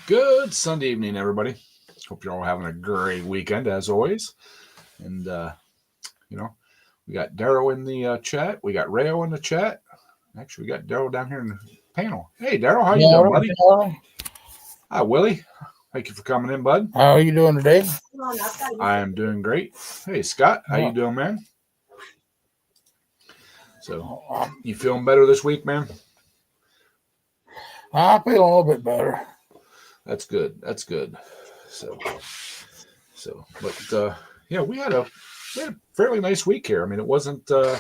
Good Sunday evening, everybody. Hope you're all having a great weekend as always. And you know, we got Daryl in the chat. We got Rayo in the chat. Actually, we got Daryl down here in the panel. Hey, Daryl, how you doing, Morning, buddy? Charlie. Hi, Willie. Thank you for coming in, bud. How are you doing today? I am doing great. Hey, Scott, how you Well, doing, man? So, I'm, you feeling better this week, man? I'm feeling a little bit better. That's good. That's good. So, but yeah, we had a fairly nice week here. I mean, it wasn't real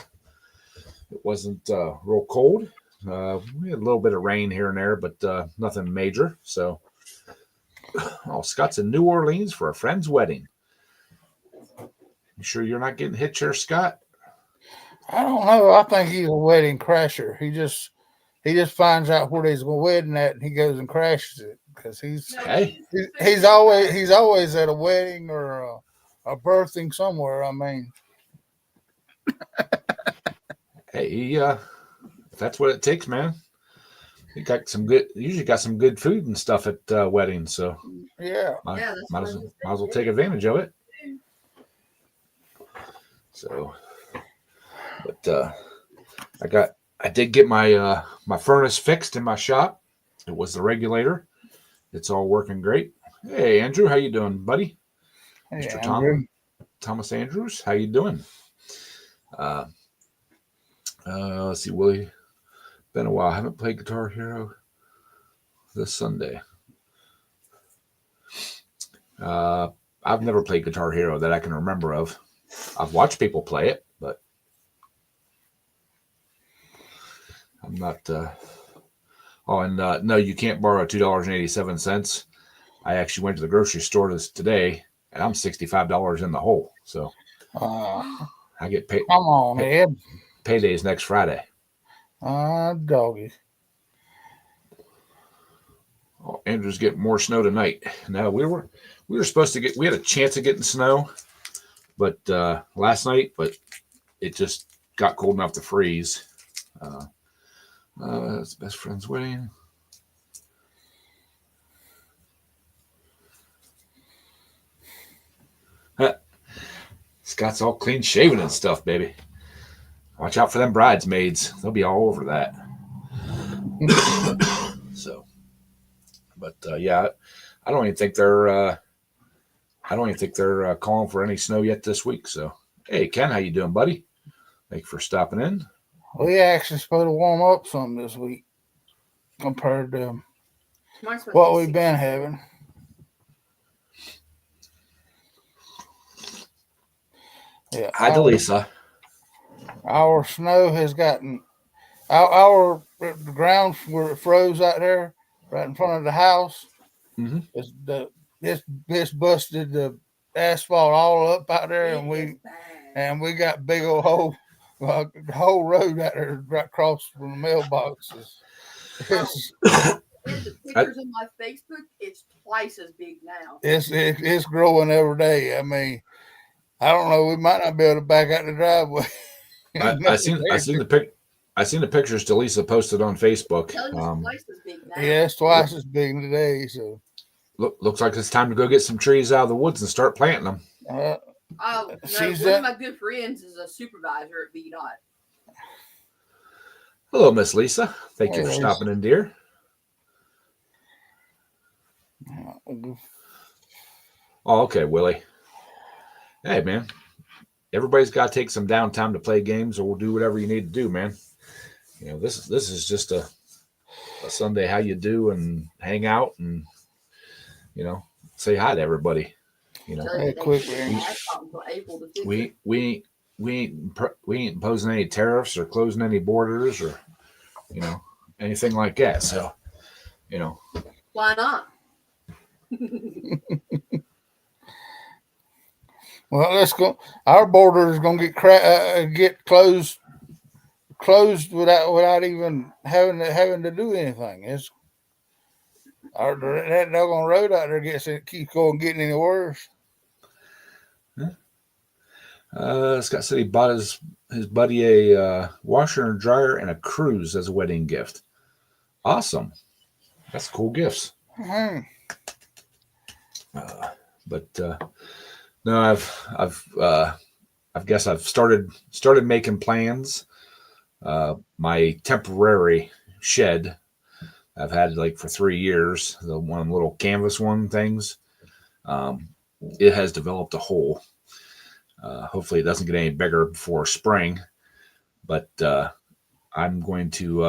cold. We had a little bit of rain here and there, but nothing major. So, oh, Scott's in New Orleans for a friend's wedding. You sure you're not getting hit here, Scott? I don't know. I think he's a wedding crasher. He just finds out where there's a wedding at, and he goes and crashes it because Hey, he's always at a wedding or a birthing somewhere. I mean, hey, if that's what it takes, man. You got some good. Usually got some good food and stuff at weddings, so yeah. might as well take advantage of it. So, but I did get my furnace fixed in my shop. It was the regulator. It's all working great. Hey, Andrew, how you doing, buddy? Hey, Mr. Andrew. Thomas Andrews, how you doing? Uh, let's see, Willie. Been a while. I haven't played Guitar Hero this Sunday. Uh, I've never played Guitar Hero that I can remember of. I've watched people play it, but I'm not. Oh, and no, you can't borrow $2.87. I actually went to the grocery store today, and I'm $65 in the hole. So Uh, I get paid. Come on, Ed. Payday's next Friday. Doggy. Oh, Andrew's getting more snow tonight. No, we were supposed to get. We had a chance of getting snow, but last night, but it just got cold enough to freeze. It's best friend's wedding. Scott's all clean shaven and stuff, baby. Watch out for them bridesmaids. They'll be all over that. So, but yeah, I don't even think they're calling for any snow yet this week. So, hey, Ken, how you doing, buddy? Thank you for stopping in. We actually supposed to warm up some this week compared to what we've been having. Yeah, Hi, Delisa. our snow has gotten our the ground where it froze out there, right in front of the house. Mm-hmm. It's busted the asphalt all up out there, and we got big old hole. The whole road out there right across from the mailboxes. It's, In the pictures on my Facebook, it's twice as big now. it's growing every day. I mean, I don't know. We might not be able to back out the driveway. I seen the pictures Delisa posted on Facebook. Tell you it's twice as big now. Yeah, it's twice as big today. So looks like it's time to go get some trees out of the woods and start planting them. uh, No, She's one that- of my good friends is a supervisor at VDOT. Hello, Miss Lisa. Thank you Hey, for Lisa. stopping in, dear. Oh, okay, Willie. Hey, man. Everybody's got to take some downtime to play games, or we'll do whatever you need to do, man. You know, this is just a Sunday. How you do and hang out and say hi to everybody. You know, Hey, quick, man. we ain't imposing any tariffs or closing any borders or anything like that. So Why not? Well, let's go. Our border is going to get closed without even having to do anything. It's that doggone road out there keeps going getting any worse. Scott said he bought his buddy a washer and dryer and a cruise as a wedding gift. Awesome. That's cool gifts. Hmm. But no, I guess I've started making plans. My temporary shed I've had like for 3 years, the one little canvas one things. Um, it has developed a hole. Hopefully, it doesn't get any bigger before spring. But I'm going to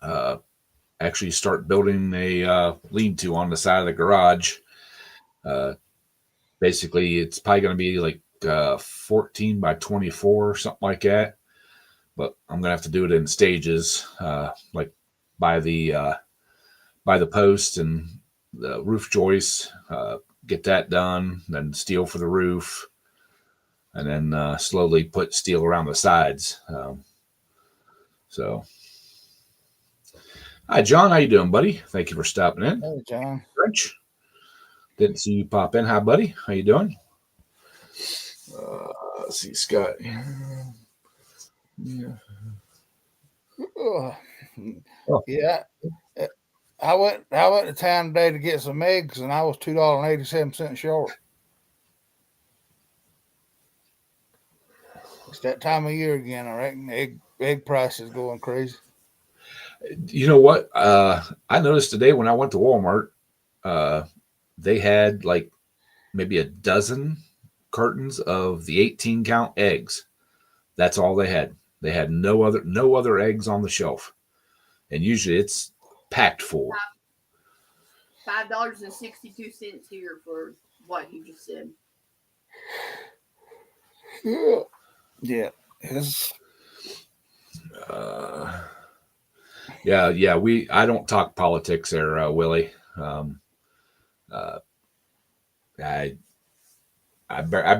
uh, actually start building a lean-to on the side of the garage. Uh, Basically, it's probably going to be like 14 by 24 or something like that. But I'm going to have to do it in stages, like by the post and the roof joists. Get that done, then steel for the roof, and then slowly put steel around the sides. So, hi John, how you doing, buddy? Thank you for stopping in. Hey, John. French, didn't see you pop in. Hi, buddy. How you doing? Let's see, Scott. Yeah. Oh. Oh. Yeah. I went to town today to get some eggs, and I was $2.87 short. It's that time of year again. I reckon egg prices going crazy. You know what? I noticed today when I went to Walmart, they had like maybe a dozen cartons of the 18 count eggs. That's all they had. They had no other eggs on the shelf, and usually it's packed full. $5.62 here for what you just said. Yeah. It's, yeah. I don't talk politics there, Willie. I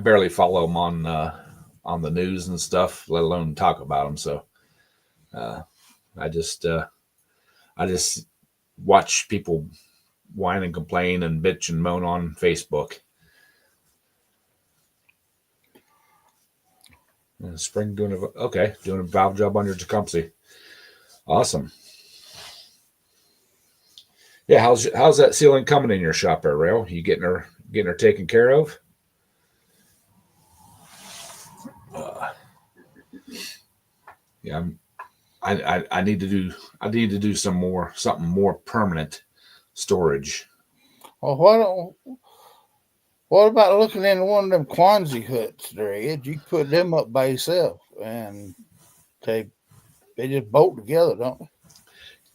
barely follow them on the news and stuff, let alone talk about them. So I just watch people whine and complain and bitch and moan on Facebook. Spring doing a valve job on your Tecumseh. Awesome. Yeah, how's that ceiling coming in your shop there, Rail? You getting her taken care of? Yeah, I need to do something more permanent storage. well, what about looking into one of them Quonset huts there, Ed? You can put them up by yourself, and they just bolt together, don't they?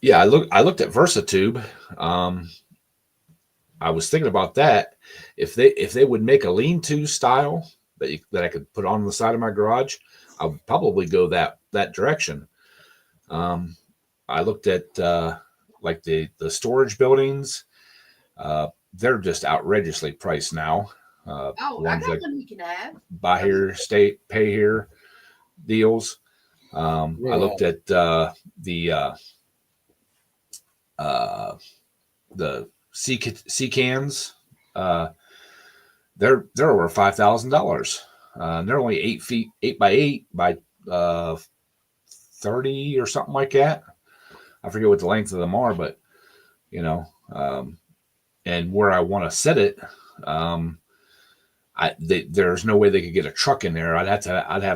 Yeah, I looked at VersaTube. I was thinking about that. If they would make a lean-to style that I could put on the side of my garage, I would probably go that direction. I looked at like the storage buildings. They're just outrageously priced now. I Ones got like one you can have. buy here, pay here deals. I looked at the sea cans. They're over $5,000. They're only 8 feet, 8 by 30 or something like that. I forget what the length of them are, but and where I want to set it, there's no way they could get a truck in there. I'd have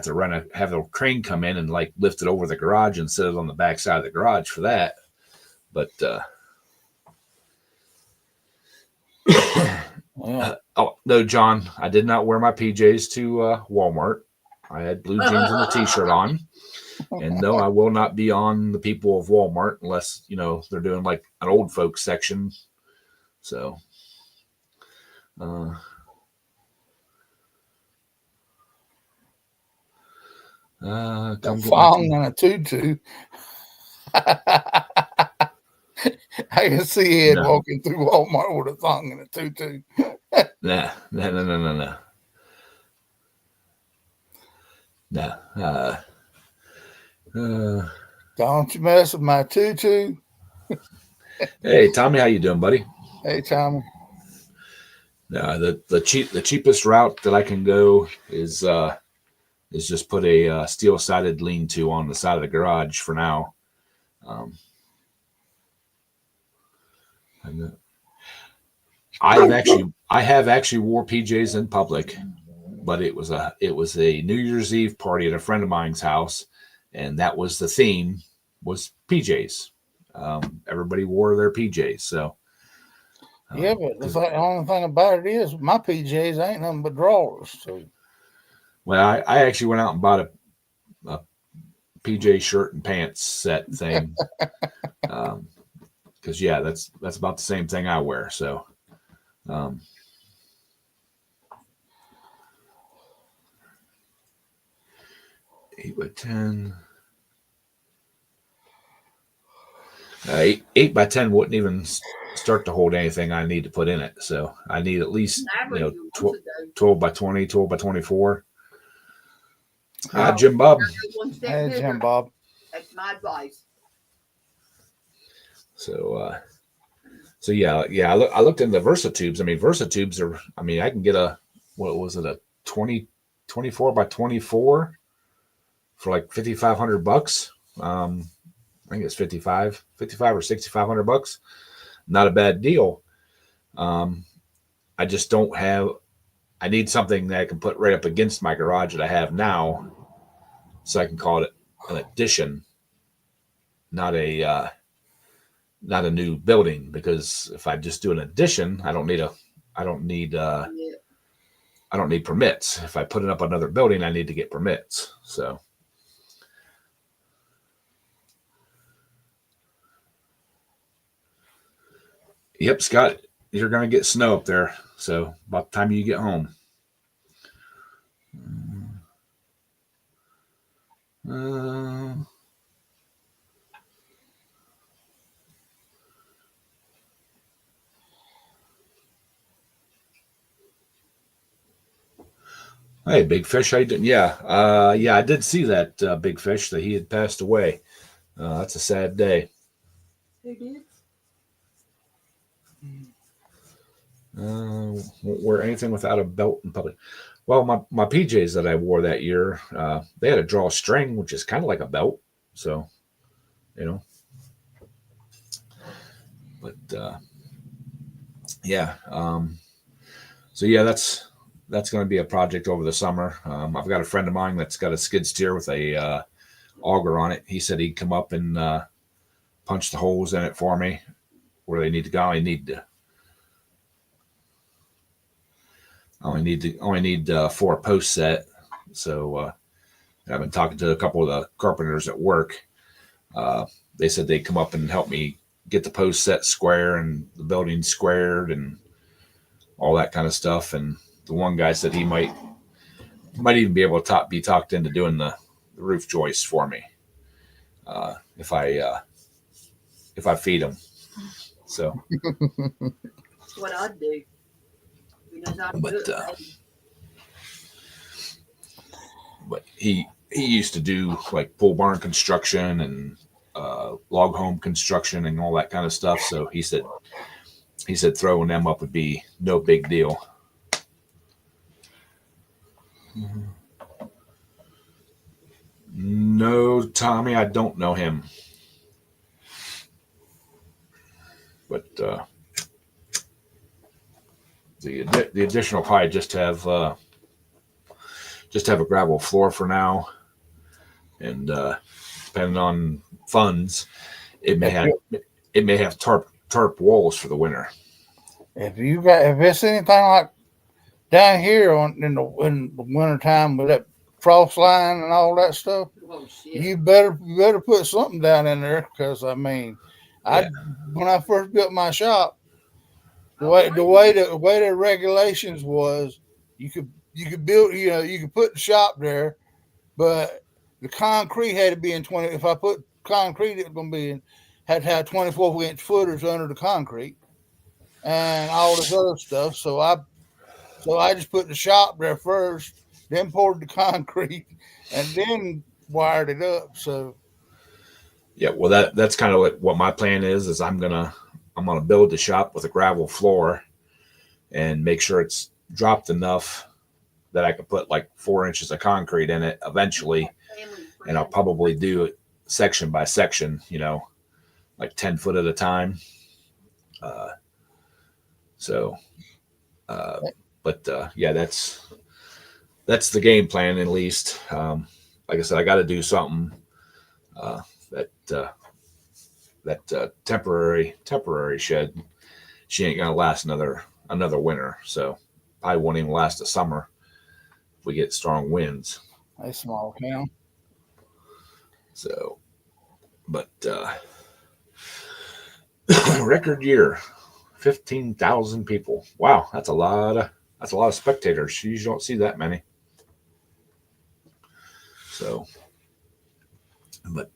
to have a crane come in and like lift it over the garage and set it on the back side of the garage for that. But oh no, John, I did not wear my PJs to Walmart. I had blue jeans and a t-shirt on. And no, I will not be on the people of Walmart unless, they're doing like an old folks section. So, a thong and a tutu. I can see Ed walking through Walmart with a thong and a tutu. No. Don't you mess with my tutu. Hey, Tommy, how you doing, buddy? Hey, Tommy. The cheapest route that I can go is just put a steel-sided lean-to on the side of the garage for now. I have actually wore PJs in public, but it was a New Year's Eve party at a friend of mine's house, and that was the theme was PJs. Everybody wore their PJs, so Yeah, but the 'cause only thing about it is my PJs ain't nothing but drawers. So well, I actually went out and bought a PJ shirt and pants set thing, because yeah, that's about the same thing I wear. So um, 8 by 10. 8 by 10 wouldn't even start to hold anything I need to put in it. So I need at least Average you months 12, ago. 12 by 20, 12 by 24. yeah. Oh, Jim Bob. I go one step Hey, bigger. Jim Bob. That's my advice. So yeah. I looked into Versatubes. I mean, Versatubes are. I mean, I can get a what was it, a 20 24 by 24 for like $5,500. I think it's 55 or $6,500. Not a bad deal. Um, I just don't have. I need something that I can put right up against my garage that I have now, so I can call it an addition, not a new building. Because if I just do an addition, I don't need Yeah. I don't need permits. If I put it up another building, I need to get permits. So yep, Scott, you're gonna get snow up there. So about the time you get home. Uh, hey, Big Fish, how you doing? Yeah, I did see that Big Fish that he had passed away. That's a sad day. Who did? Won't wear anything without a belt in public. Well, my PJs that I wore that year, they had a drawstring, which is kind of like a belt. So, you know, but yeah. So yeah, that's going to be a project over the summer. I've got a friend of mine that's got a skid steer with a auger on it. He said he'd come up and punch the holes in it for me where they need to go. I only need 4 posts set. So I've been talking to a couple of the carpenters at work. Uh, they said they'd come up and help me get the post set square and the building squared and all that kind of stuff. And the one guy said he might even be able to be talked into doing the roof joists for me uh, if I feed him. So, That's what I'd do. He knows how to but do it. but he used to do like pole barn construction and log home construction and all that kind of stuff. So he said throwing them up would be no big deal. No, Tommy, I don't know him, but the additional probably just have a gravel floor for now, and depending on funds, it may If have you, tarp walls for the winter. if it's anything like down here in the wintertime with that frost line and all that stuff, Oh shit. you better put something down in there because I mean, I Yeah, when I first built my shop, the Oh, way wait the a way minute. the way the regulations was, you could build, you could put the shop there, but the concrete had to be in 20. If I put concrete, it was gonna be in, had to have 24-inch footers under the concrete and all this other stuff. So I just put the shop there first, then poured the concrete, and then wired it up. So yeah. Well, that's kind of what my plan is. Is I'm gonna build the shop with a gravel floor and make sure it's dropped enough that I could put like 4 inches of concrete in it eventually, Family and I'll friend. probably do it section by section. Like 10 foot at a time. Uh, So, but yeah, that's the game plan at least. Like I said, I got to do something uh, that temporary shed. She ain't gonna last another winter. So probably won't even last a summer if we get strong winds. A small town. So, but record year, 15,000 people. Wow, that's a lot of spectators. You usually don't see that many. So, but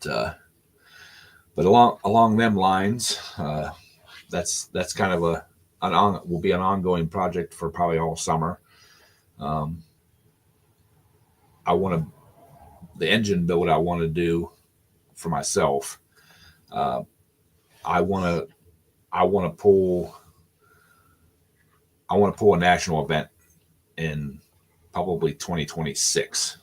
along them lines, that's kind of will be an ongoing project for probably all summer. Um, I want to the engine build I want to do for myself. Uh, I want to I want to pull I want to pull a national event in probably 2026.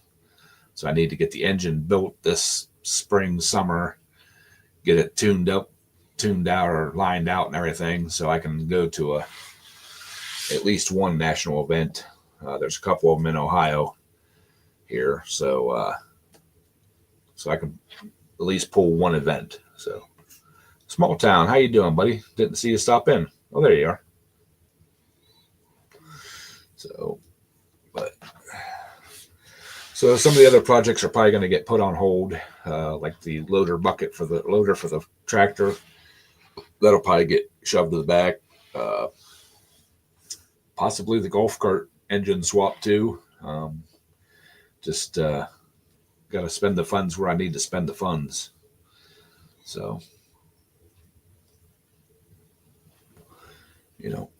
So I need to get the engine built this spring, summer, get it tuned up, tuned out, or lined out and everything, so I can go to at least one national event. There's a couple of them in Ohio here, so I can at least pull one event. So small town, how you doing, buddy? Didn't see you stop in. Oh, there you are. So, but so some of the other projects are probably going to get put on hold, like the loader for the tractor. That'll probably get shoved to the back. Uh, Possibly the golf cart engine swap too. Just got to spend the funds where I need to spend the funds. So, you know,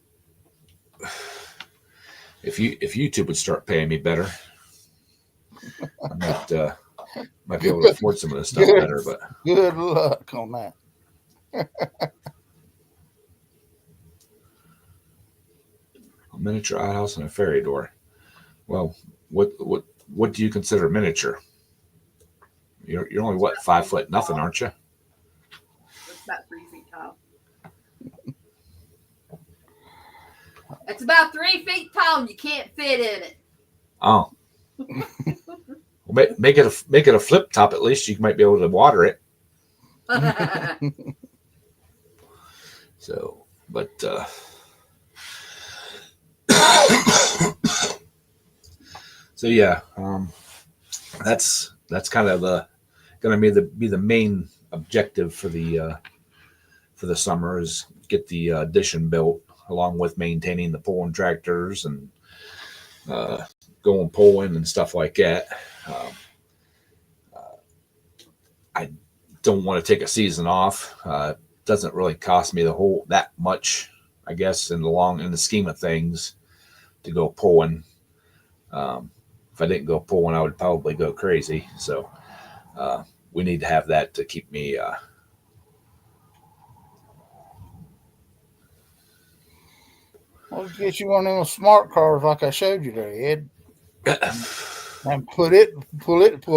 if YouTube would start paying me better, I might be able to afford some of this stuff Good. better. But Good luck on that. a miniature outhouse and a ferry door. Well, what do you consider miniature? You're only what, 5 foot nothing, aren't you? It's about 3 feet tall. It's about 3 feet tall and you can't fit in it. Oh, well, make it a flip top. At least you might be able to water it. So, but so yeah, that's kind of going to be the main objective for the summer is get the addition built along with maintaining the pulling tractors and going pulling and stuff like that. Um, I don't want to take a season off. Doesn't really cost me that much, I guess, in the scheme of things, to go pulling. If I didn't go pulling, I would probably go crazy. So we need to have that to keep me. I'll get you one of those smart cars like I showed you there, Ed. And pull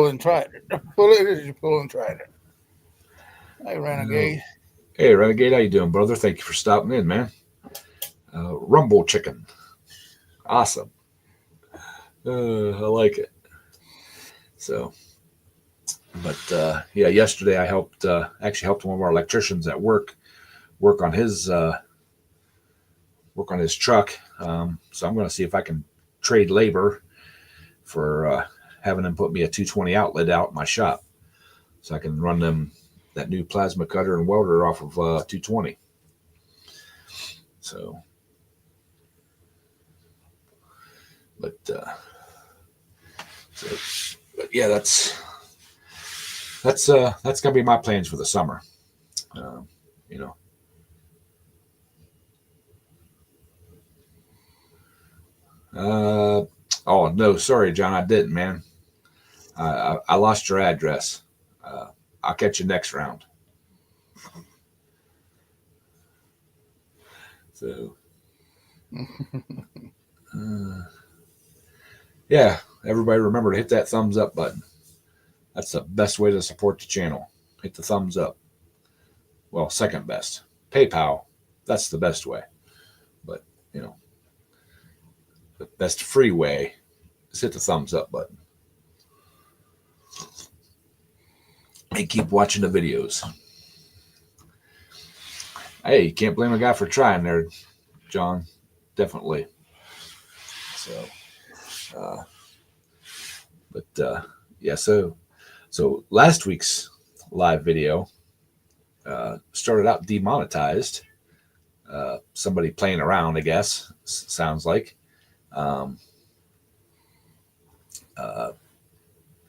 and try it. Pull it as you pull and try it. Hey, Renegade. Hey, Renegade, how you doing, brother? Thank you for stopping in, man. Rumble chicken, awesome. I like it. So, but yeah, yesterday I actually helped one of our electricians at work on his truck. So I'm going to see if I can trade labor for having them put me a 220 outlet out in my shop, so I can run that new plasma cutter and welder off of 220. So, but yeah, that's gonna be my plans for the summer. You know. Oh no, sorry, John, I didn't, man. I lost your address. I'll catch you next round. So, yeah, everybody remember to hit that thumbs up button. That's the best way to support the channel. Hit the thumbs up. Well, second best. PayPal, that's the best way. But you know, the best free way is hit the thumbs up button and keep watching the videos. Hey, you can't blame a guy for trying there, John. Definitely. So, uh, but yeah, so last week's live video started out demonetized. Somebody playing around, I guess, sounds like. Um, uh,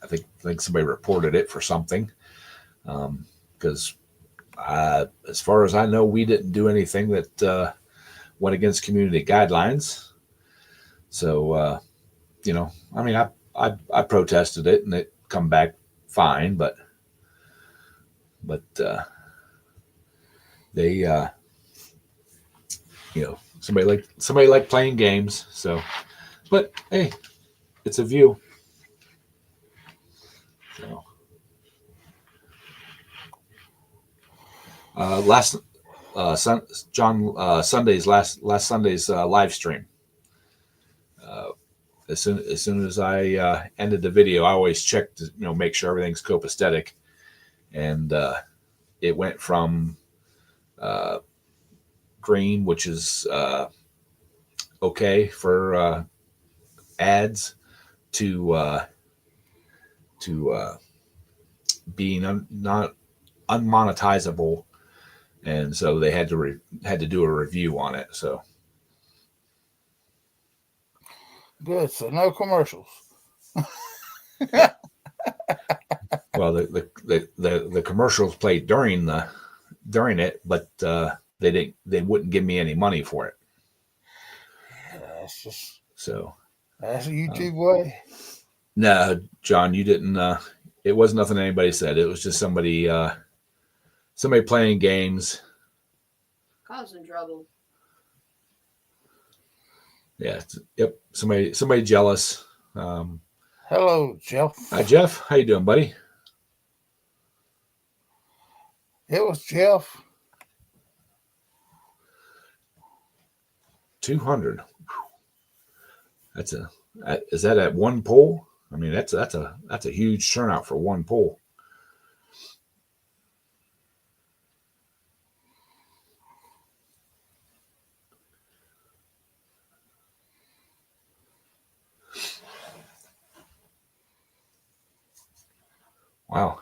I think somebody reported it for something because as far as I know, we didn't do anything that went against community guidelines. So I mean, I protested it and it come back fine, but they somebody like playing games. So, but hey, it's a view. So, last Sunday's last Sunday's live stream. As soon as I ended the video, I always check to make sure everything's copacetic, and it went from uh, green, which is okay for ads, to being not unmonetizable, and so they had to do a review on it. So Good. So no commercials. well, the commercials played during it, but they wouldn't give me any money for it. So That's a YouTube way. no, John, you didn't. It wasn't nothing anybody said. It was just somebody playing games, Causing trouble. Yeah. Yep. Somebody jealous. Hello, Jeff. Hi, Jeff. How you doing, buddy? It was Jeff. 200. Is that at one poll? I mean, that's a huge turnout for one poll. Wow.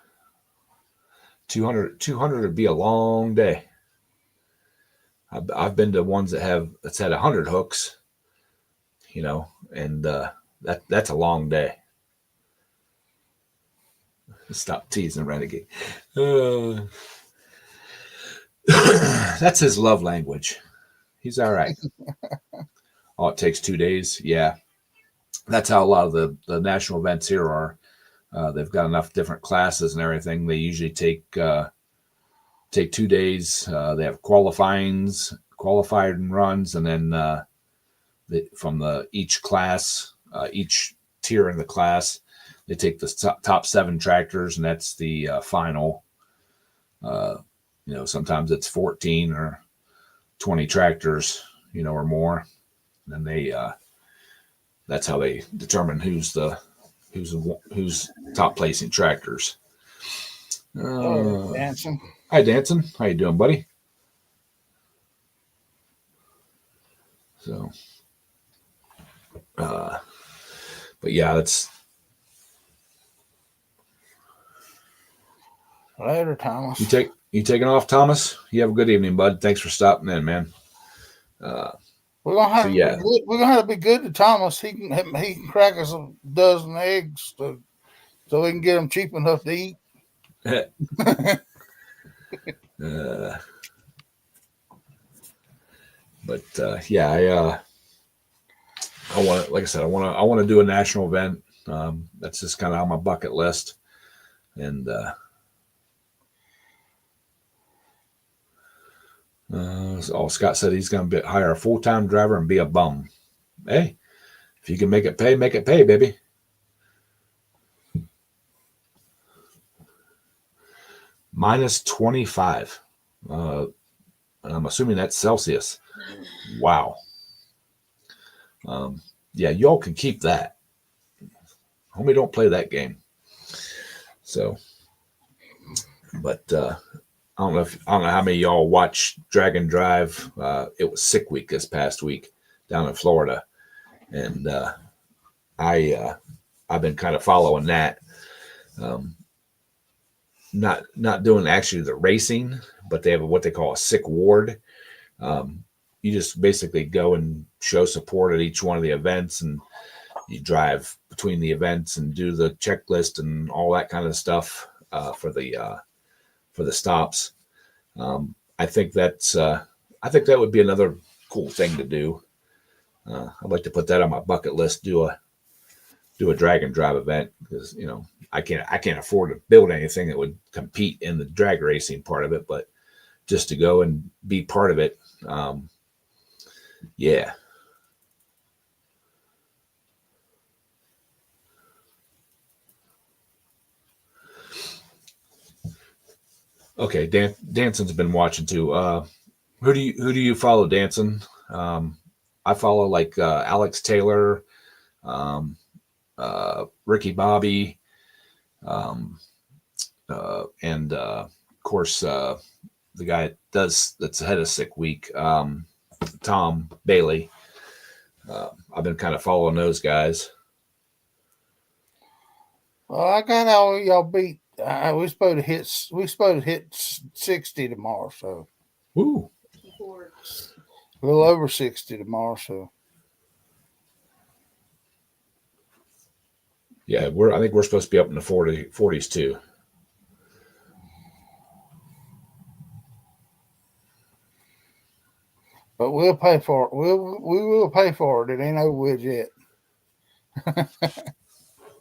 200 would be a long day. I've been to ones that's had 100 hooks, and that's a long day. Stop teasing, Renegade. That's his love language. He's all right. Oh, it takes 2 days. Yeah, that's how a lot of the national events here are. They've got enough different classes and everything. They usually take 2 days. They have qualified runs, and then from each class, each tier in the class, they take the top 7 tractors, and that's the final. Sometimes it's 14 or 20 tractors, or more. And then that's how they determine who's top placing tractors. Dancing. Hi, Dancing. How you doing, buddy? So, but yeah, that's Later, Thomas. You taking off, Thomas? You have a good evening, bud. Thanks for stopping in, man. We're gonna have So, to yeah. be good. We're gonna have to be good to Thomas. He can crack us a dozen eggs so we can get them cheap enough to eat. But yeah, I want to, like I said, I want to do a national event. That's just kind of on my bucket list, and Scott said he's going to hire a full-time driver and be a bum. Hey, if you can make it pay, baby. Minus 25. I'm assuming that's Celsius. Wow. Yeah, y'all can keep that. Homie, don't play that game. So, but I don't know how many of y'all watch Dragon Drive. It was Sick Week this past week down in Florida, and I I've been kind of following that. Um, not doing actually the racing, but they have what they call a sick ward. Um, you just basically go and show support at each one of the events, and you drive between the events and do the checklist and all that kind of stuff for the stops. I think I think that would be another cool thing to do. I'd like to put that on my bucket list. Do a drag and drive event because I can't afford to build anything that would compete in the drag racing part of it, but just to go and be part of it, yeah. Okay, Danson's been watching too. Who do you follow, Danson? I follow like Alex Taylor, um, Ricky Bobby, um, and of course the guy that's the head of Sick Week, Tom Bailey. I've been kind of following those guys. Well, I got all y'all beat. We supposed to hit 60 tomorrow, so Woo! a little over 60 tomorrow. So Yeah, I think we're supposed to be up in the 40s too. but we'll pay for it. We will pay for it. It ain't over with yet.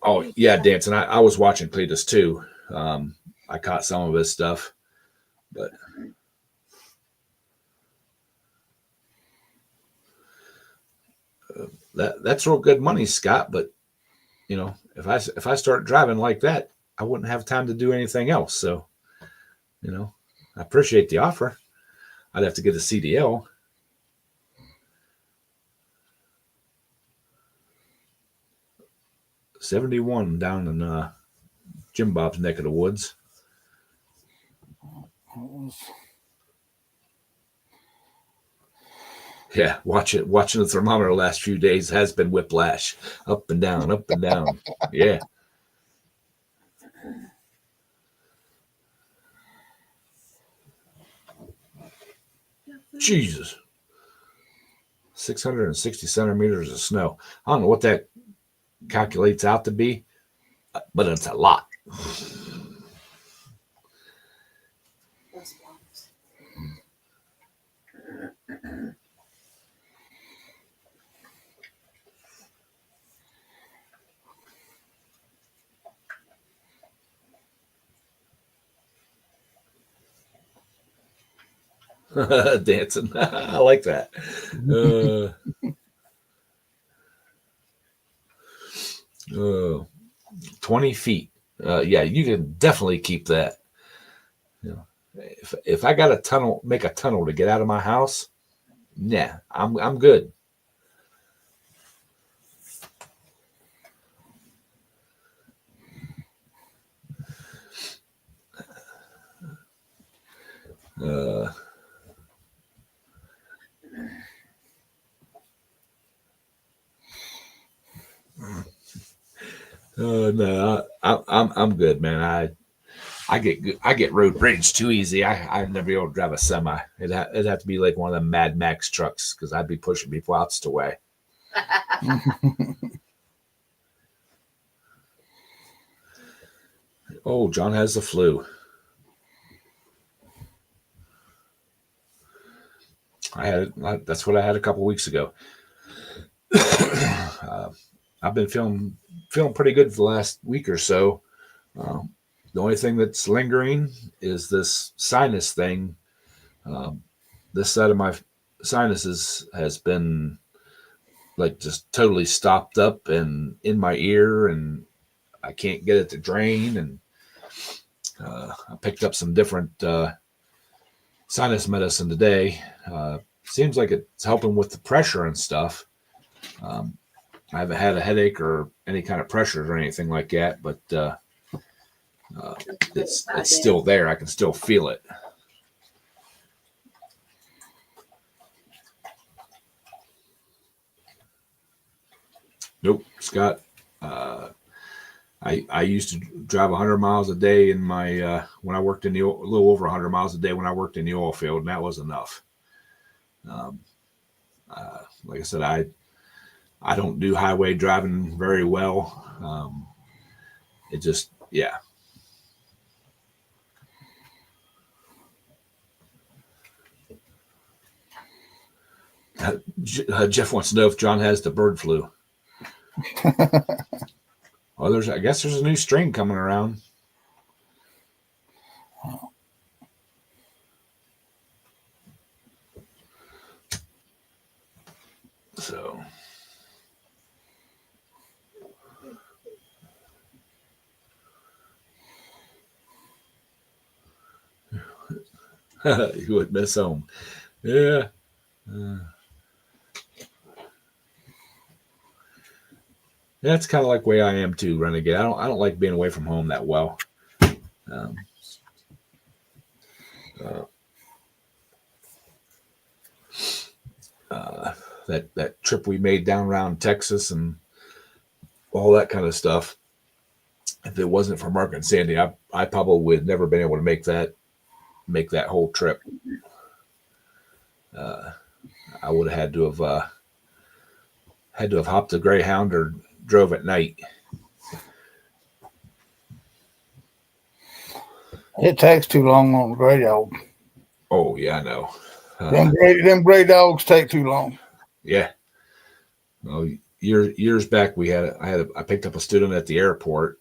Oh yeah, Danson. I was watching Cletus too. I caught some of his stuff, but that's real good money, Scott. But if I start driving like that, I wouldn't have time to do anything else. So I appreciate the offer. I'd have to get a CDL. $71 down in Jim Bob's neck of the woods. Yeah, watching the thermometer the last few days has been whiplash, up and down, up and down. Yeah. Jesus. 660 centimeters of snow. I don't know what that calculates out to be, but it's a lot. Dancing. I like that. 20 feet. Yeah, you can definitely keep that. If I got a tunnel, make a tunnel to get out of my house, yeah, I'm good. Uh, no, I'm good, man. I get road rage too easy. I'd never be able to drive a semi. It'd have to be like one of them Mad Max trucks because I'd be pushing people out the way. Oh, John has the flu. That's what I had a couple weeks ago. I've been feeling pretty good for the last week or so. The only thing that's lingering is this sinus thing. Um, this side of my sinuses has been like just totally stopped up and in my ear, and I can't get it to drain. And I picked up some different sinus medicine today. Seems like it's helping with the pressure and stuff. I haven't had a headache or any kind of pressures or anything like that, but it's still there. I can still feel it. Nope, Scott. I used to drive 100 miles a day in my when I worked in a little over 100 miles a day when I worked in the oil field, and that was enough. Um, like I said, I don't do highway driving very well. It just, yeah. Jeff wants to know if John has the bird flu. Well, I guess there's a new strain coming around. So. You would miss home. Yeah. That's kind of like the way I am too, Renegade. I don't like being away from home that well. Um, that trip we made down around Texas and all that kind of stuff. If it wasn't for Mark and Sandy, I probably would have never been able to make that whole trip. I would have had to have hopped the Greyhound or drove at night. It takes too long on the gray dog. Oh yeah, I know. Them gray dogs take too long. Yeah. Well, years back, I picked up a student at the airport.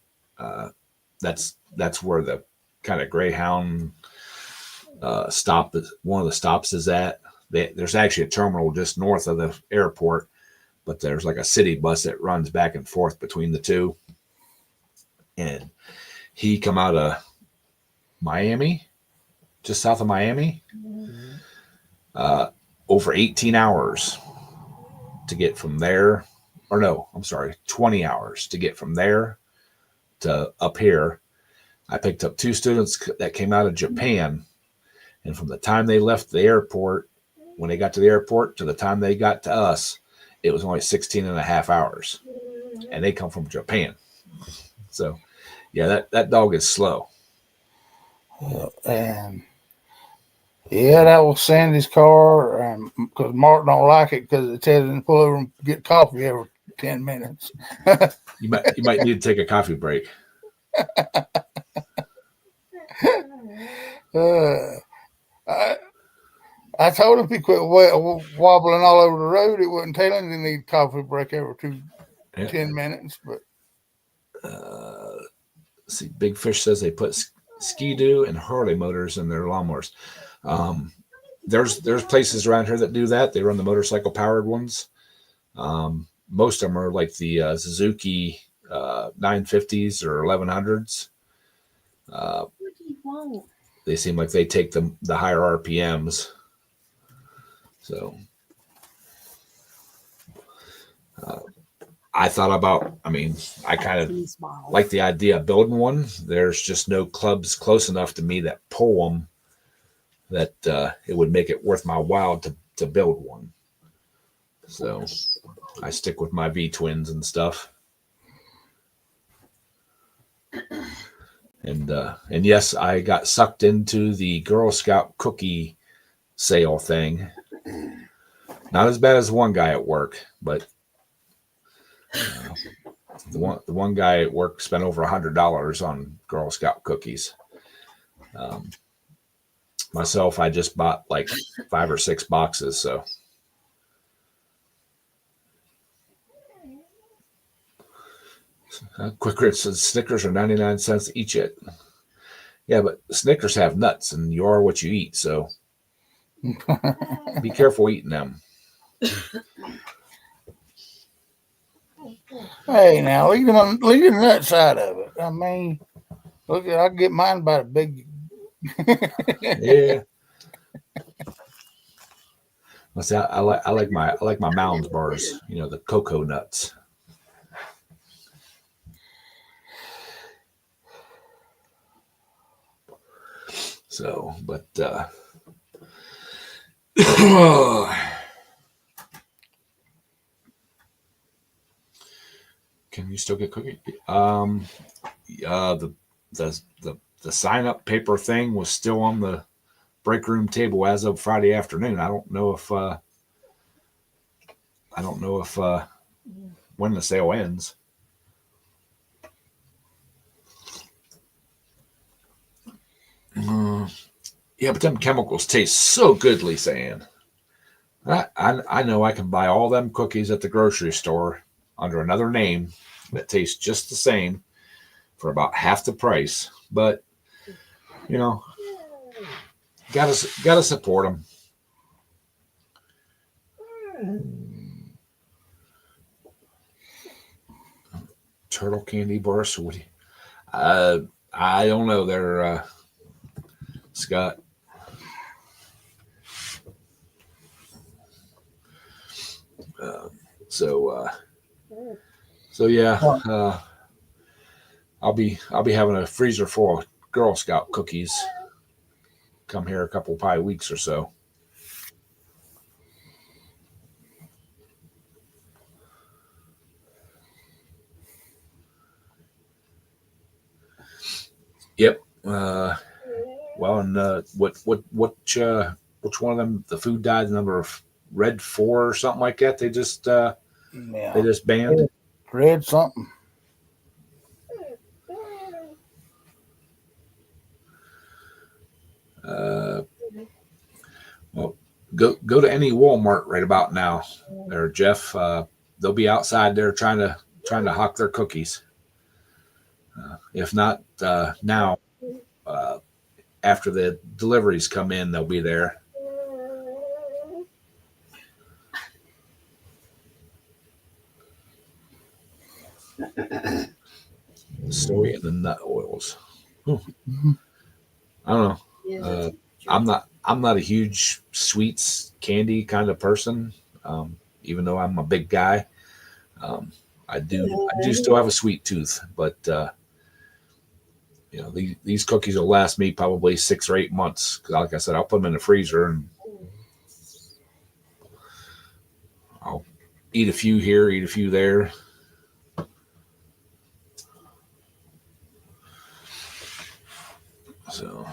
That's where the kind of Greyhound stop. One of the stops is at. There's actually a terminal just north of the airport, but there's like a city bus that runs back and forth between the two. And he come out of Miami, just south of Miami, over 18 hours to get from there. Or no, I'm sorry, 20 hours to get from there to up here. I picked up two students that came out of Japan. And from the time they left the airport, when they got to the airport, to the time they got to us, it was only 16 and a half hours. And they come from Japan. So, yeah, that dog is slow. And yeah, that was Sandy's car. Because Mark don't like it because it tells him to pull over and get coffee every 10 minutes. You might need to take a coffee break. I told him if he quit wobbling all over the road, it wouldn't tell him he need a coffee break every 10 minutes. But see, Big Fish says they put Ski-Doo and Harley motors in their lawnmowers. There's places around here that do that. They run the motorcycle powered ones. Most of them are like the Suzuki 950s or 1100s. They seem like they take the higher RPMs. So I thought about, I kind of like the idea of building one. There's just no clubs close enough to me that pull them that it would make it worth my while to build one. So I stick with my V-twins and stuff. And yes, I got sucked into the Girl Scout cookie sale thing. Not as bad as one guy at work, but the one guy at work spent over $100 on Girl Scout cookies. Myself, I just bought like 5 or 6 boxes. So Quick Rich says Snickers are 99 cents each. Yeah, but Snickers have nuts, and you are what you eat. So be careful eating them. hey, now leave the nut side of it. Look, I get mine by the big. Yeah. Let's say I like my Mounds bars. You know, the cocoa nuts. So, but can you still get cookies? The the sign up paper thing was still on the break room table as of Friday afternoon. I don't know if when the sale ends. Uh, yeah, but them chemicals taste so good, Lisa Ann. I know I can buy all them cookies at the grocery store under another name that tastes just the same for about half the price. But you know, gotta support them. Turtle candy bars. So what do you, I don't know. They're Scott. Uh, so so yeah. Well, I'll be having a freezer full of Girl Scout cookies come here a couple probably weeks or so. Yep. Well, and which one of them? The food died number of Red 4 or something like that. They yeah, just banned. read something. Uh, well, go to any Walmart right about now, there, Jeff. They'll be outside there trying to hawk their cookies. If not now, uh, after the deliveries come in, they'll be there. Soy and the nut oils. Hmm. I don't know. Yeah, Uh, that's I'm not a huge sweets candy kind of person. Even though I'm a big guy, um, I do still have a sweet tooth. But these cookies will last me probably 6 or 8 months. Because like I said, I'll put them in the freezer and I'll eat a few here, eat a few there. So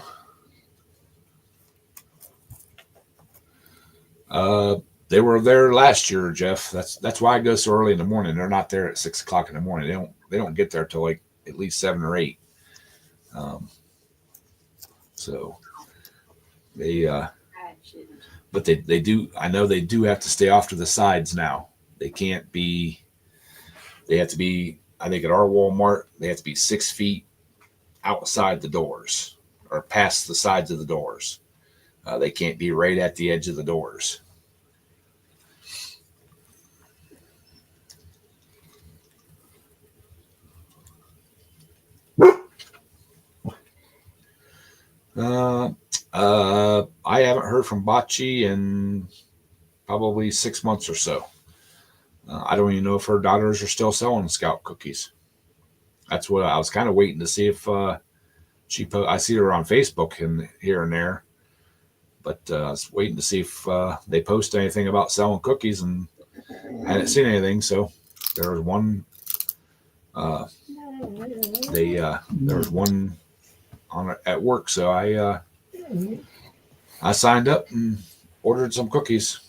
uh, they were there last year, Jeff. That's why I go so early in the morning. They're not there at 6 o'clock in the morning. They don't get there till like at least 7 or 8. Um, so they but they do. I know they do have to stay off to the sides now. They can't be. They have to be. I think at our Walmart they have to be 6 feet outside the doors or past the sides of the doors. They can't be right at the edge of the doors. Uh, I haven't heard from Bocce in probably 6 months or so. I don't even know if her daughters are still selling Scout cookies. That's what I was kind of waiting to see if I see her on Facebook and here and there, but I was waiting to see if they post anything about selling cookies, and I hadn't seen anything. So there was one. Uh, there was one on at work, so I signed up and ordered some cookies.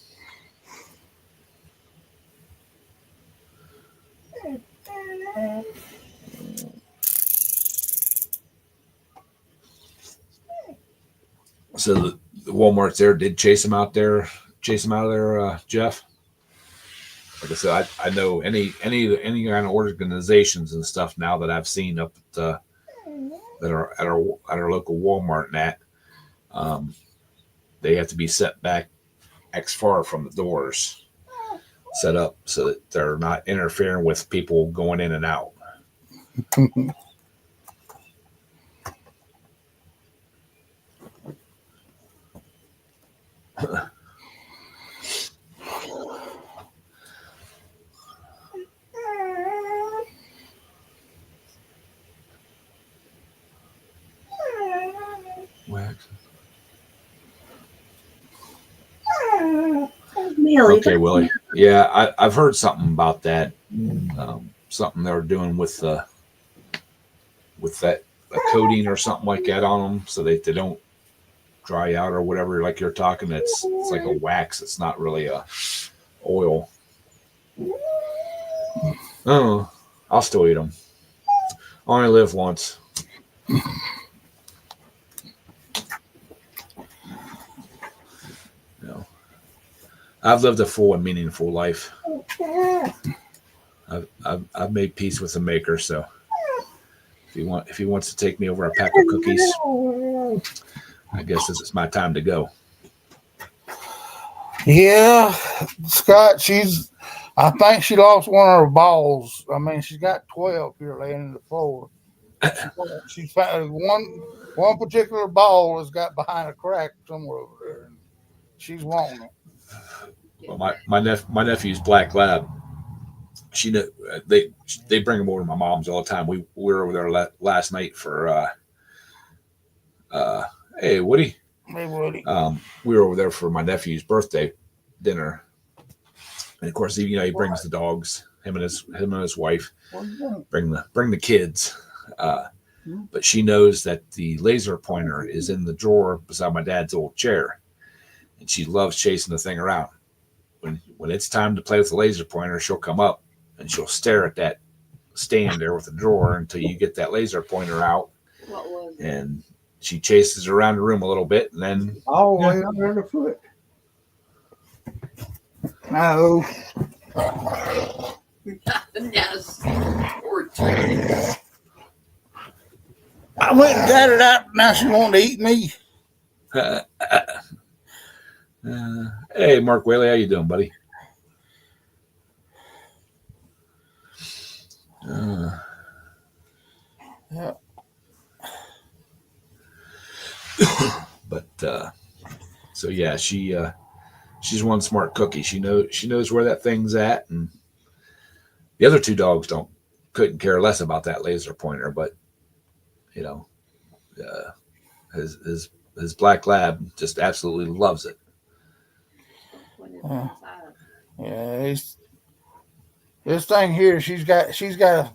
So the Walmart's there did chase them out of there, Jeff. Like I said, I know any kind of organizations and stuff now that I've seen up at that are at our local Walmart and that um, they have to be set back X far from the doors, set up so that they're not interfering with people going in and out. Millie. Okay, Willie. Yeah, I've heard something about that. Something they were doing with that a coating or something like that on them, so they don't dry out or whatever. Like you're talking, it's like a wax. It's not really a oil. Oh, I'll still eat them. Only live once. You know, I've lived a full and meaningful life. I've made peace with the maker. So if he wants to take me over a pack of cookies, I guess this is my time to go. Yeah, Scott, I think she lost one of her balls. I mean, she's got 12 here laying in the floor. She's found one particular ball has got behind a crack somewhere over there, and she's wanting it. Well, my nephew's black lab. She know they bring him over to my mom's all the time. We were over there last night for hey Woody. Hey, Woody. We were over there for my nephew's birthday dinner, and of course, he brings the dogs. Him and his wife bring the kids. But she knows that the laser pointer is in the drawer beside my dad's old chair, and she loves chasing the thing around. When it's time to play with the laser pointer, she'll come up and she'll stare at that stand there with the drawer until you get that laser pointer out. What was it? And she chases around the room a little bit, and then all the way under the foot. No. Yes. Poor chicken. I went and got it out. Now she wanted to eat me. hey, Mark Whaley, how you doing, buddy? Yeah. But so yeah, she's one smart cookie. She knows where that thing's at, and the other two dogs couldn't care less about that laser pointer. But his black lab just absolutely loves it. Yeah, this thing here, she's got a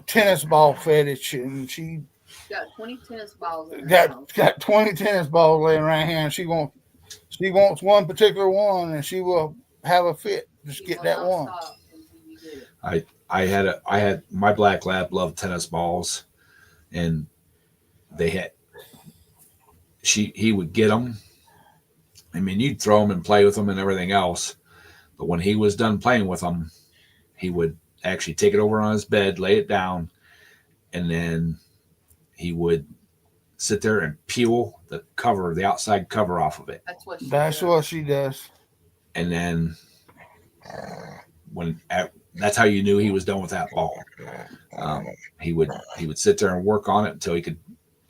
tennis ball fetish, and she got 20 tennis balls. Got 20 tennis balls laying around here, and she wants one particular one, and she will have a fit. Just get that one. I had my black lab loved tennis balls, and he would get them. I mean, you'd throw them and play with them and everything else, but when he was done playing with them, he would actually take it over on his bed, lay it down, and then he would sit there and peel the outside cover off of it. That's what she does. And then that's how you knew he was done with that ball. He would sit there and work on it until he could.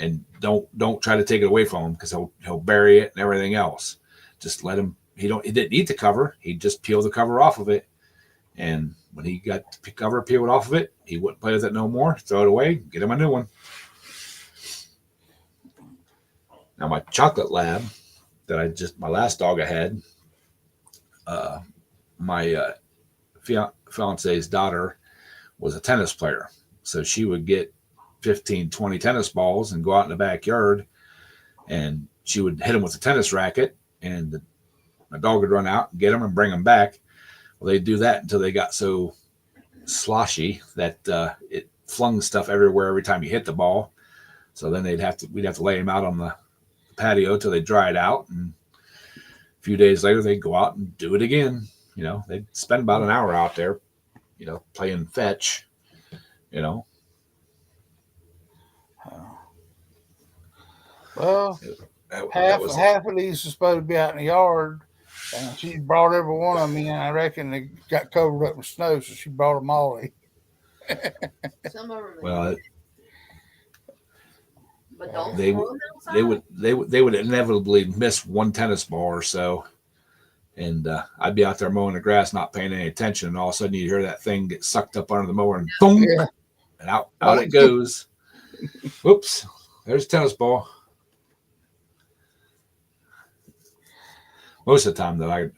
And don't try to take it away from him, because he'll bury it and everything else. Just let him. He didn't eat the cover. He'd just peel the cover off of it. And when he got the cover peeled off of it, he wouldn't play with it no more. Throw it away. Get him a new one. Now my chocolate lab my last dog I had, my fiance's daughter was a tennis player, so she would get 15, 20 tennis balls and go out in the backyard, and she would hit them with a tennis racket, and my dog would run out and get them and bring them back. Well, they'd do that until they got so sloshy that it flung stuff everywhere every time you hit the ball. So then we'd have to lay them out on the patio till they dried out, and a few days later they'd go out and do it again. They'd spend about an hour out there, playing fetch. Well, half of these are supposed to be out in the yard, and she brought every one of them in. I reckon they got covered up with snow, so she brought them all in. Some of them. Well, but don't they would inevitably miss one tennis ball or so, and I'd be out there mowing the grass, not paying any attention, and all of a sudden you hear that thing get sucked up under the mower, and boom, and out it goes. Whoops! There's a tennis ball. most of the time that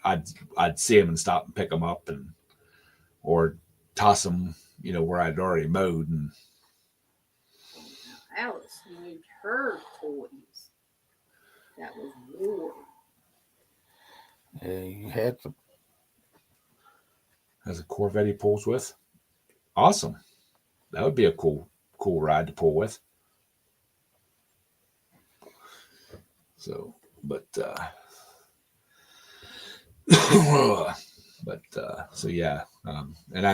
I'd see them and stop and pick them up or toss them, where I'd already mowed. And Alice used her toys. That was war. Yeah, you had to. has a Corvette he pulls with. Awesome. That would be a cool ride to pull with. So, but so yeah, and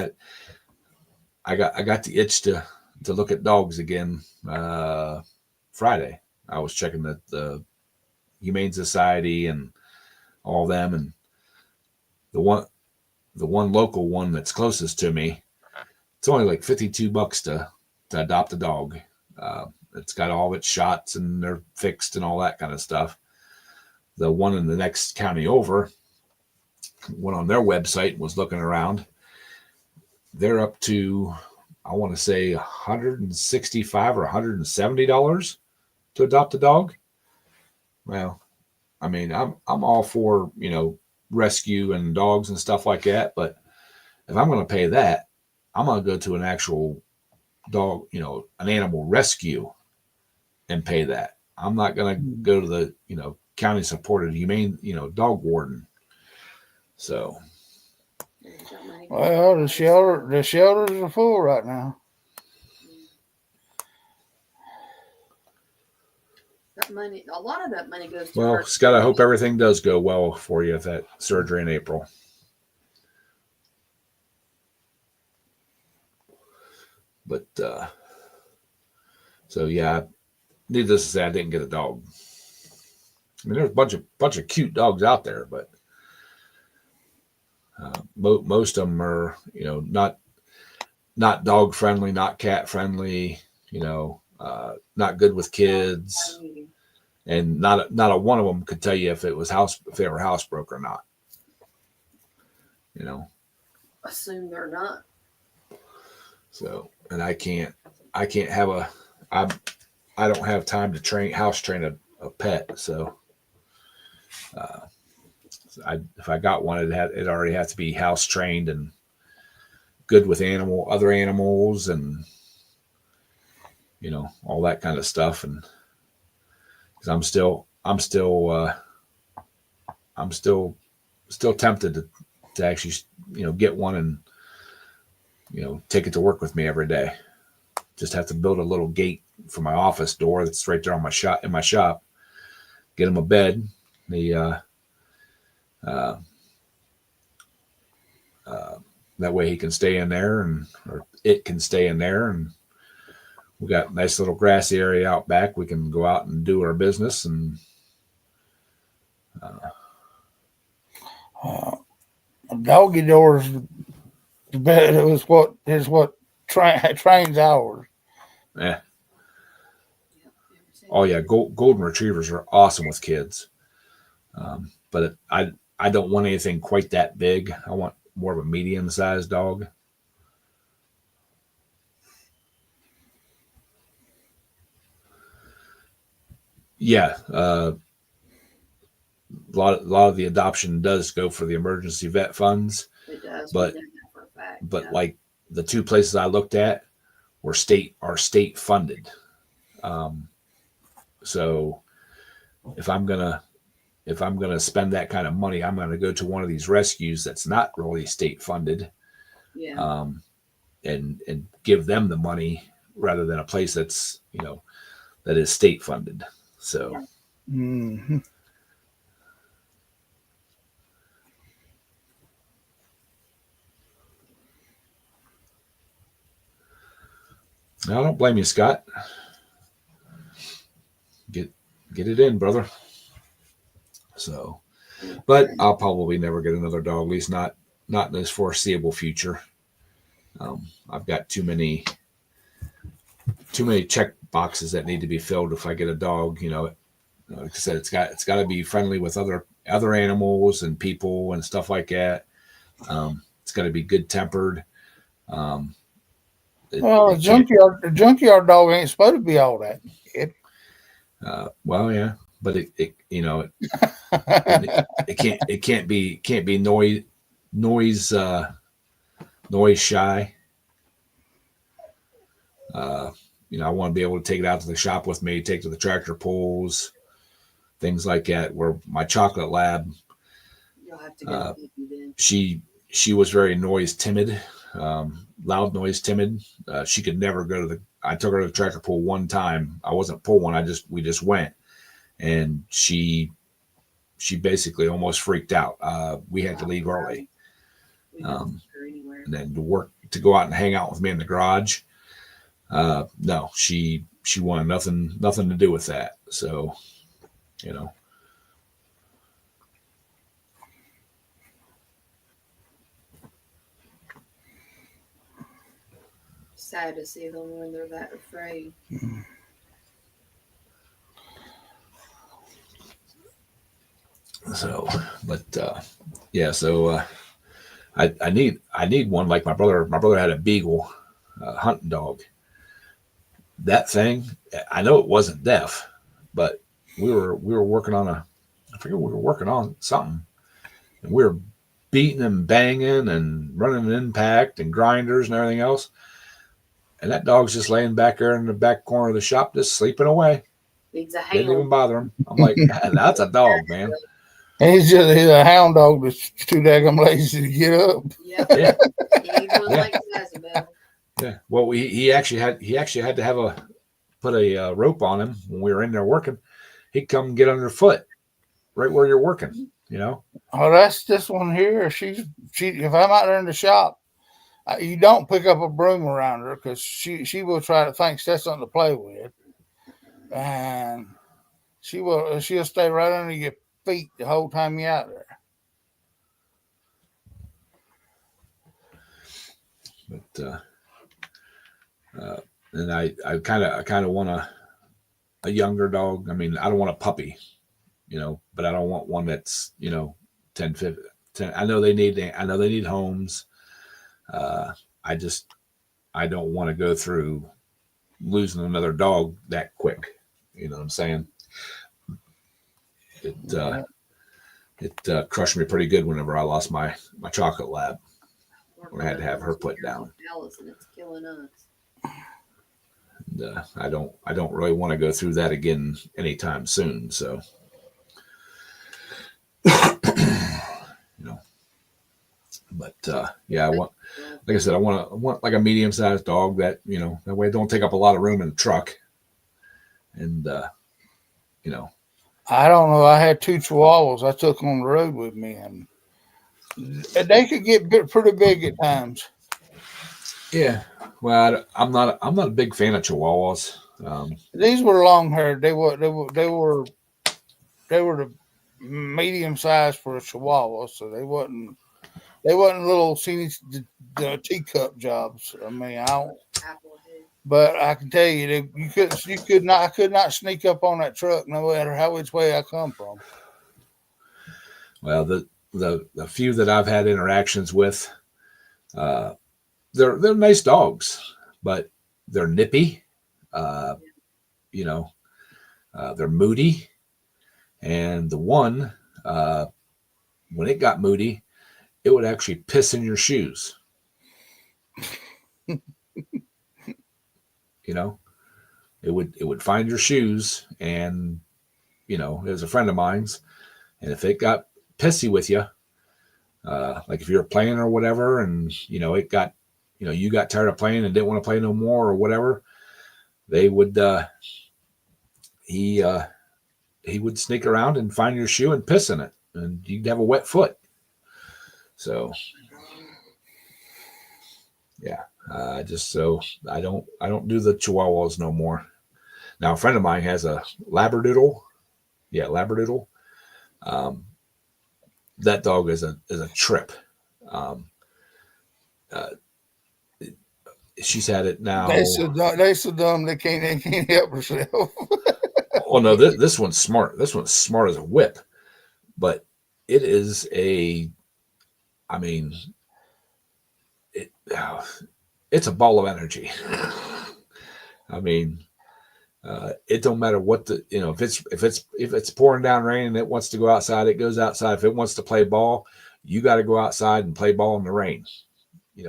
I got the itch to look at dogs again. Friday, I was checking the Humane Society and all them, and the one local one that's closest to me. It's only like $52 to adopt a dog. It's got all its shots and they're fixed and all that kind of stuff. The one in the next county over, went on their website and was looking around. They're up to, I want to say, $165 or $170 to adopt a dog. Well, I mean, I'm all for, rescue and dogs and stuff like that, but if I'm going to pay that, I'm going to go to an actual dog, an animal rescue and pay that. I'm not going to go to the, county supported humane, dog warden. So, Well, the shelters are full right now. That money, a lot of that money goes to. Well, Scott, I hope everything does go well for you at that surgery in April. But so yeah, needless to say, I didn't get a dog. I mean, there's a bunch of cute dogs out there, but most of them are, not dog friendly, not cat friendly, not good with kids, and not a one of them could tell you if they were housebroke or not. Assume they're not. So, and I can't have I don't have time to house train a pet. So, if I got one, it already has to be house trained and good with other animals, and all that kind of stuff. And because I'm still tempted to actually get one and take it to work with me every day. Just have to build a little gate for my office door that's right there in my shop. Get him a bed. That way he can stay in there, or it can stay in there, and we got a nice little grassy area out back. We can go out and do our business, and Doggy doors. It was what trains ours. yeah. Oh yeah, golden retrievers are awesome with kids, but I don't want anything quite that big. I want more of a medium-sized dog. Yeah, a lot of the adoption does go for the emergency vet funds. It does. But we know that for a fact, but yeah. like the two places I looked at are state funded. So if I'm gonna spend that kind of money, I'm gonna go to one of these rescues that's not really state funded, Yeah. and give them the money rather than a place that's that is state funded. So Mm-hmm. I don't blame you, Scott. Get it in, brother. So, but I'll probably never get another dog, at least not in this foreseeable future. I've got too many check boxes that need to be filled if I get a dog. Like I said, it's got to be friendly with other animals and people and stuff like that. It's got to be good tempered. Well, the junkyard dog ain't supposed to be all that. Well, yeah, but it you know it can't be noise noise shy. Uh, you know, I want to be able to take it out to the shop with me, take to the tractor pulls, things like that. Where my chocolate lab, You'll have to go uh, with you then. she was very noise timid, loud noise timid. She could never go to the. I took her to the tractor pull one time. I wasn't pulling. We just went, and she basically almost freaked out. We had to leave early, We don't um, take her anywhere. and then to go out and hang out with me in the garage. No, she wanted nothing to do with that. So, you know, Sad to see them when they're that afraid. so, but yeah, so I need one like my brother. My brother had a beagle, hunting dog. That thing, I know it wasn't deaf, but we were working on I forget we were working on something, and we were beating and banging and running an impact and grinders and everything else. And that dog's just laying back there in the back corner of the shop, just sleeping away. Needs a Didn't even hound. bother him. I'm like, that's a dog, man. He's a hound dog that's too daggum lazy to get up. Yep. Yeah, He needs one yeah, like Jezebel. yeah. Well, he actually had to have put a rope on him when we were in there working. He'd come get underfoot right where you're working. You know. Oh, that's this one here. She. If I'm out there in the shop, you don't pick up a broom around her because she will try to think that's something to play with, and she'll stay right under your feet the whole time you're out there. But and I kind of want a younger dog. I mean, I don't want a puppy, you know, but I don't want one that's, you know, 10, 15, 10. I know they need homes. Uh, I just I don't want to go through losing another dog that quick. You know what I'm saying? It uh, Yeah. it crushed me pretty good whenever I lost my chocolate lab We're when I had to have her losing put years down. of Alice, and it's killing us. And, I don't really want to go through that again anytime soon. So you know, but yeah, I want, like I said, I want like a medium sized dog that, you know, that way it don't take up a lot of room in the truck. And you know, I don't know. I had two chihuahuas I took on the road with me, and they could get pretty big at times. yeah. Well, I'm not a big fan of Chihuahuas. These were long haired. They were the medium size for a chihuahua, so they wasn't little skinny the teacup jobs. I mean, I don't. Apple head. But I can tell you that you could not I could not sneak up on that truck no matter how which way I come from. Well, the few that I've had interactions with, uh, they're nice dogs, but they're nippy. Uh, you know, they're moody, and the one when it got moody, it would actually piss in your shoes. You know, it would find your shoes, and you know, it was a friend of mine's, and if it got pissy with you, like if you're playing or whatever, and you know it got, you know, you got tired of playing and didn't want to play no more or whatever, they would he he would sneak around and find your shoe and piss in it, and you'd have a wet foot. So yeah, just so I don't do the Chihuahuas no more. Now a friend of mine has a Labradoodle. Yeah, Labradoodle. Um, that dog is a trip. Um, uh, she's had it now. They so dumb they can't help herself. Oh no, this one's smart. This one's smart as a whip, but it is a. I mean, it, it's a ball of energy. I mean, It don't matter what if it's pouring down rain and it wants to go outside, it goes outside. If it wants to play ball, you got to go outside and play ball in the rain.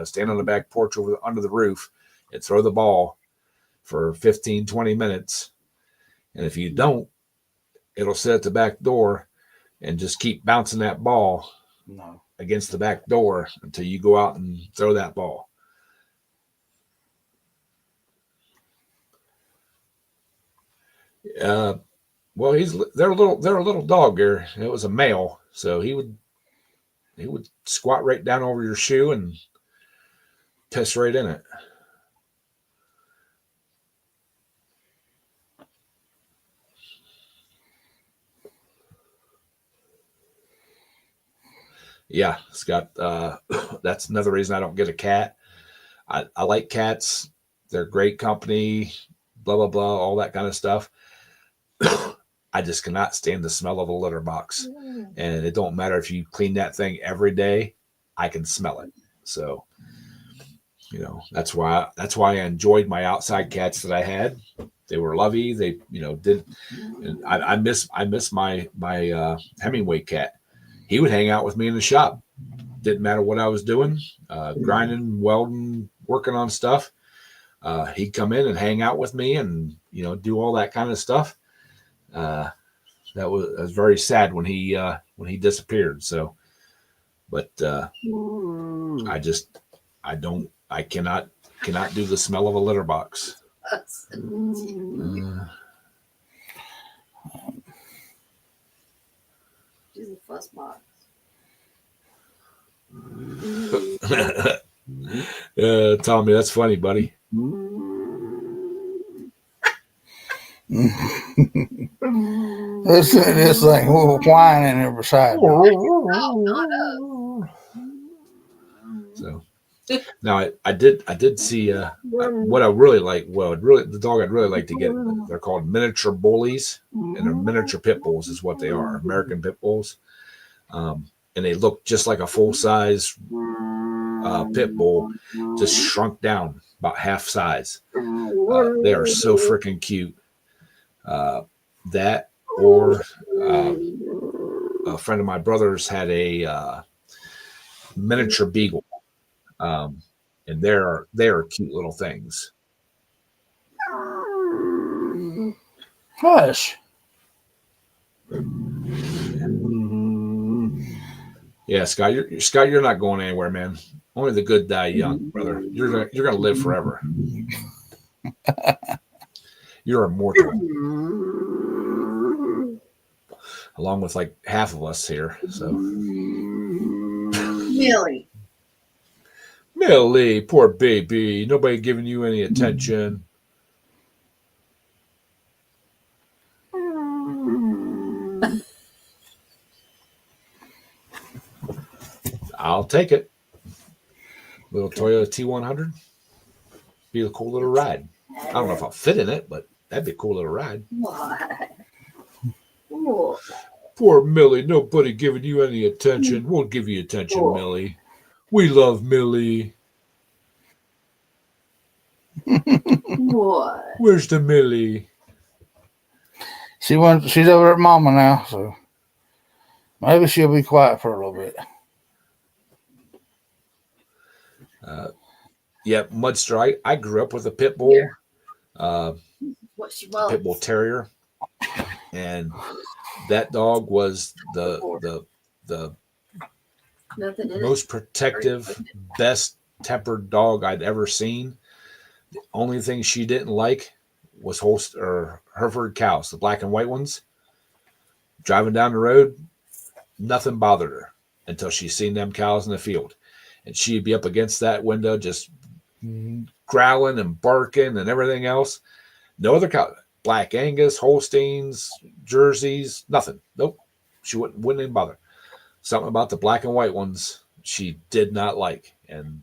Stand on the back porch under the roof and throw the ball for 15, 20 minutes. And if you don't, it'll sit at the back door and just keep bouncing that ball against the back door until you go out and throw that ball. Well, they're a little dog here. It was a male, so he would squat right down over your shoe and piss right in it. Yeah, Scott. That's another reason I don't get a cat. I like cats. They're great company. Blah blah blah, all that kind of stuff. I just cannot stand the smell of a litter box, and it don't matter if you clean that thing every day. I can smell it. So, that's why I enjoyed my outside cats that I had. They were lovey. They, did. And I miss my Hemingway cat. He would hang out with me in the shop. Didn't matter what I was doing, grinding, welding, working on stuff. He'd come in and hang out with me and, do all that kind of stuff. That was very sad when he disappeared. So, but I cannot do the smell of a litter box. She's a fuss box. Tommy, that's funny, buddy. This thing, we're whining every side. Oh, not us. So now I did see what I really like. Well, the dog I'd really like to get. They're called miniature bullies, and they're miniature pit bulls is what they are. American pit bulls, and they look just like a full size pit bull, just shrunk down about half size. They are so freaking cute. That or a friend of my brother's had a miniature beagle, and they are cute little things. Hush. Yeah, Scott, you're not going anywhere, man. Only the good die young, brother. You're gonna live forever. You're immortal, along with like half of us here. So, Millie, poor baby, nobody giving you any attention. I'll take it. Little Toyota T100. Be a cool little ride. I don't know if I'll fit in it, but that'd be a cool little ride. What? Poor Millie, nobody giving you any attention. We'll give you attention, Millie. We love Millie. What? Where's the Millie? She's over at Mama now, so maybe she'll be quiet for a little bit. Yeah, Mudster. I grew up with a pit bull, What she was. pit bull terrier, and that dog was the Nothing in most protective, best tempered dog I'd ever seen. The only thing she didn't like was Hereford cows, the black and white ones. Driving down the road, nothing bothered her until she seen them cows in the field. And she'd be up against that window just growling and barking and everything else. No other cow. Black Angus, Holsteins, Jerseys, nothing. Nope. She wouldn't even bother. Something about the black and white ones she did not like, and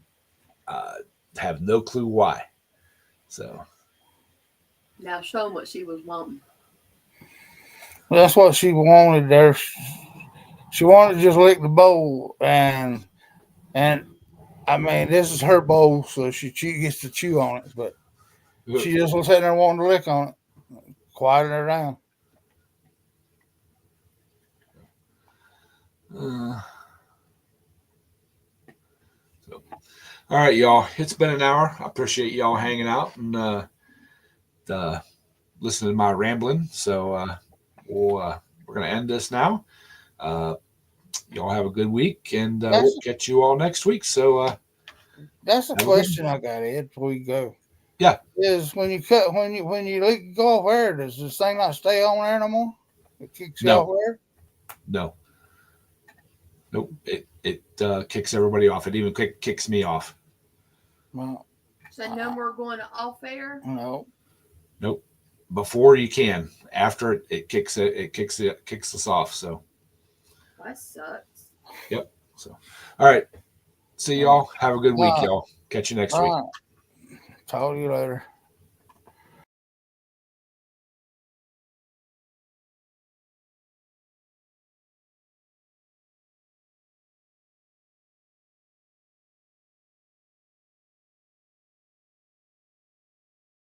have no clue why. So Now show them what she was wanting. Well, that's what she wanted there. She wanted to just lick the bowl, and I mean, this is her bowl, so she gets to chew on it, but she just was sitting there wanting to lick on it. quieting her down. All right, y'all. It's been an hour. I appreciate y'all hanging out and listening to my rambling. So we're gonna end this now. Y'all have a good week, and we'll catch you all next week. So that's a have a good question I got, Ed, before we go. Yeah. Is when you go off air, does this thing not stay on air no more? It kicks you No. off air? No. Nope. It kicks everybody off. It even kicks me off. Well, So no more going off air. no. Nope. Before you can. After it kicks us off. So. That sucks. Yep. So. All right. See y'all. Have a good week, y'all. Catch you next week. Talk to you later.